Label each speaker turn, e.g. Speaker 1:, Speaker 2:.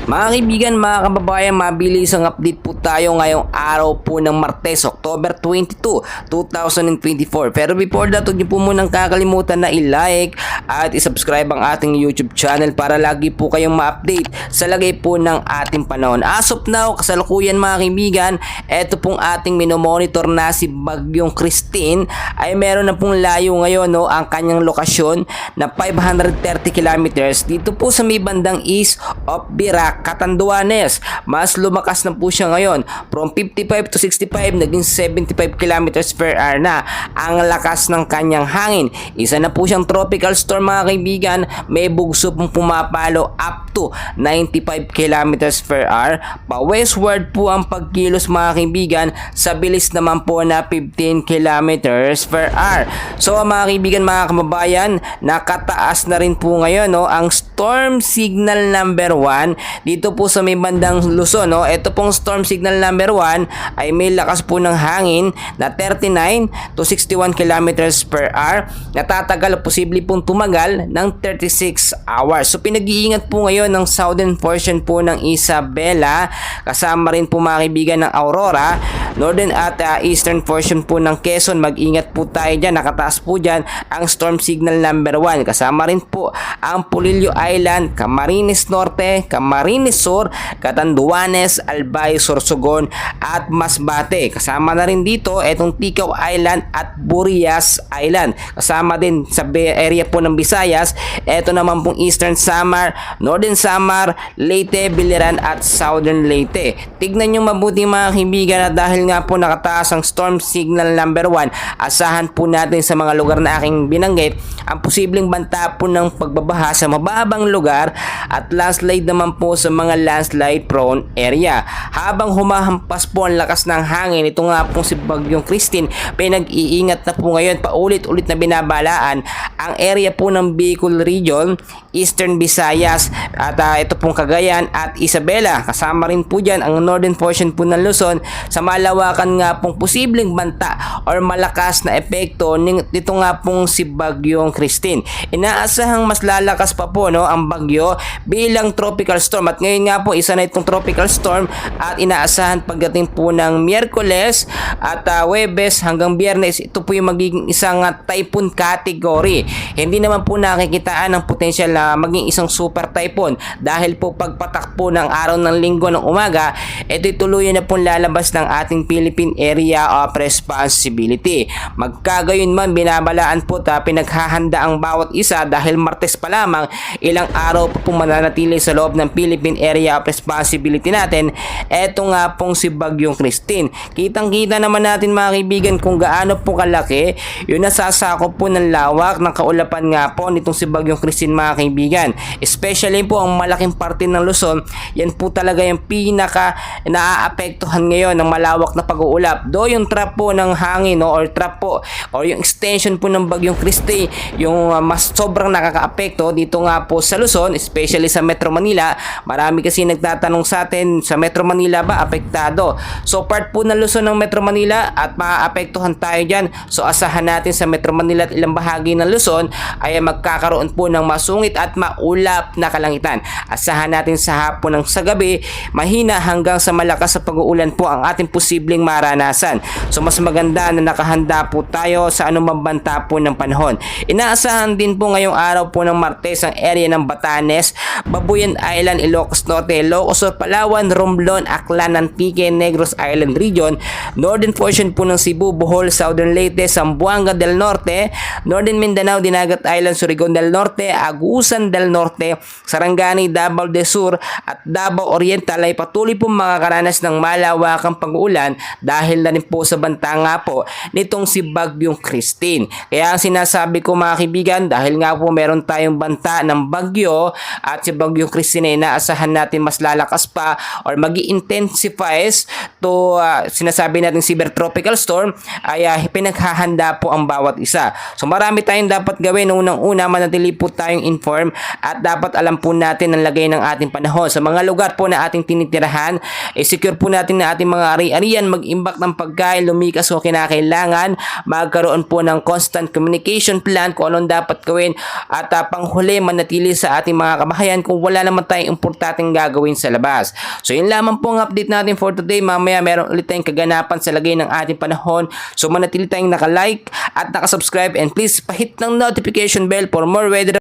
Speaker 1: Mga kaibigan, mga kababayan, mabilis ang update po tayo ngayong araw po ng Martes, October 22, 2024. Pero before that, huwag niyo po munang kakalimutan na i-like at i-subscribe ang ating YouTube channel para lagi po kayong ma-update sa lagay po ng ating panahon. As of now, kasalukuyan mga kaibigan, eto pong ating minomonitor na si Bagyong Christine ay meron na pong layo ngayon, no, ang kanyang lokasyon na 530 kilometers dito po sa may bandang east of Birac, Catanduanes. Mas lumakas na po siya ngayon. From 55 to 65, naging 75 kilometers per hour na ang lakas ng kanyang hangin. Isa na po siyang tropical storm mga kaibigan. May bugso pong pumapalo up to 95 kilometers per hour. Pa-westward po ang pagkilos mga kaibigan sa bilis naman po na 15 kilometers per hour. So mga kaibigan, mga kababayan, nakataas na rin po ngayon, no, ang storm signal number 1 dito po sa may bandang Luzon, no. Ito pong storm signal number 1 ay may lakas po ng hangin na 39 to 61 kilometers per hour. Natatagal, posible pong tumagal ng 36 hours. So pinag-iingat po ngayon ng southern portion po ng Isabela, kasama rin po mga kaibigan ng Aurora, northern at eastern portion po ng Quezon. Mag-ingat po tayo dyan. Nakataas po dyan ang storm signal number 1. Kasama rin po ang Polillo Island, Camarines Norte, Camarines Sur, Catanduanes, Albay, Sorsogon at Masbate. Kasama na rin dito itong Ticao Island at Burias Island. Kasama din sa area po ng Visayas. Ito naman pong Eastern Samar, Northern Samar, Leyte, Biliran at Southern Leyte. Tignan nyo mabuti mga kaibigan, na dahil nga po nakataas ang storm signal number 1, asahan po natin sa mga lugar na aking binanggit ang posibleng banta po ng pagbabaha sa mababang lugar at landslide naman po sa mga landslide prone area. Habang humahampas po ang lakas ng hangin, ito nga po si Bagyong Christine, pinag-iingat na po ngayon, paulit-ulit na binabalaan ang area po ng Bicol Region, Eastern Visayas at ito pong Cagayan at Isabela. Kasama rin po dyan ang northern portion po ng Luzon sa malawakan nga pong posibleng banta or malakas na epekto nito nga pong si Bagyong Christine. Inaasahang mas lalakas pa po, no, ang bagyo bilang tropical storm, at ngayon nga po isa na itong tropical storm at inaasahan pagdating po ng Miyerkules at Huwebes hanggang Biyernes, ito po yung magiging isang typhoon category. Hindi naman po nakikitaan ng potential na maging isang super typhoon dahil po pagpatak po ng araw ng linggo ng umaga, ito tuluyan na po lalabas ng ating Philippine Area of Responsibility. Magkagayon man, binabalaan po pinaghahanda ang bawat isa dahil Martes pa lamang, ilang araw po mananatili sa loob ng Philippine Area of Responsibility natin. Eto nga pong si Bagyong Christine. Kitang-kita naman natin mga kaibigan kung gaano po kalaki yung nasasakop po ng lawak ng kaulapan nga po nitong si Bagyong Christine mga kaibigan. Especially po ang malaking parte ng Luzon, yan po talaga yung pinaka naaapektuhan ngayon ng malawak na pag-uulap. Do yung trap po ng hangin, no, or trap po or yung extension po ng Bagyong Christine, yung mas sobrang nakakaapekto dito nga po sa Luzon, especially sa Metro Manila. Marami kasi nagtatanong sa atin, sa Metro Manila ba apektado? So part po ng Luzon ng Metro Manila at maaapektuhan tayo dyan. So asahan natin sa Metro Manila at ilang bahagi ng Luzon ay magkakaroon po ng masungit at maulap na kalangitan. Asahan natin sa hapon ng sa gabi, mahina hanggang sa malakas sa pag-uulan po ang ating posibleng maranasan. So mas maganda na nakahanda po tayo sa anumang banta po ng panahon. Inaasahan din po ngayong araw po ng Martes ang area ng Batanes, Babuyan Island, Ilocos Norte, Ilocos Sur, Palawan, Romblon, Aklan, Antique, Negros Island Region, northern portion po ng Cebu, Bohol, Southern Leyte, Zamboanga del Norte, Northern Mindanao, Dinagat Island, Surigao del Norte, Agusan del Norte, Sarangani, Davao del Sur at Davao Oriental ay patuloy po makakaranas ng malawakang pag-uulan dahil na rin po sa banta nga po nitong si Bagyong Christine. Kaya ang sinasabi ko mga kaibigan, dahil nga po meron tayong banta ng bagyo at si Bagyong Christine ay naasahan natin mas lalakas pa or magi-intensifies to ito sinasabi natin Cyber Tropical Storm ay pinaghahanda po ang bawat isa. So marami tayong dapat gawin. Unang-una, manatili po tayong inform at dapat alam po natin ang lagay ng ating panahon. Sa mga lugar po na ating tinitirahan, secure po natin na ating mga ari-arian, mag-imbak ng pagkain, lumikas kung kinakailangan, magkaroon po ng constant communication plan kung anong dapat gawin, at panghuli, manatili sa ating mga kabahayan kung wala naman tayong importanteng gagawin sa labas. So yun lamang po ang update natin for today. Mamaya meron ulit tayong kaganapan sa lagay ng ating panahon. So manatili tayong naka-like at naka-subscribe, and please pahit ng notification bell for more weather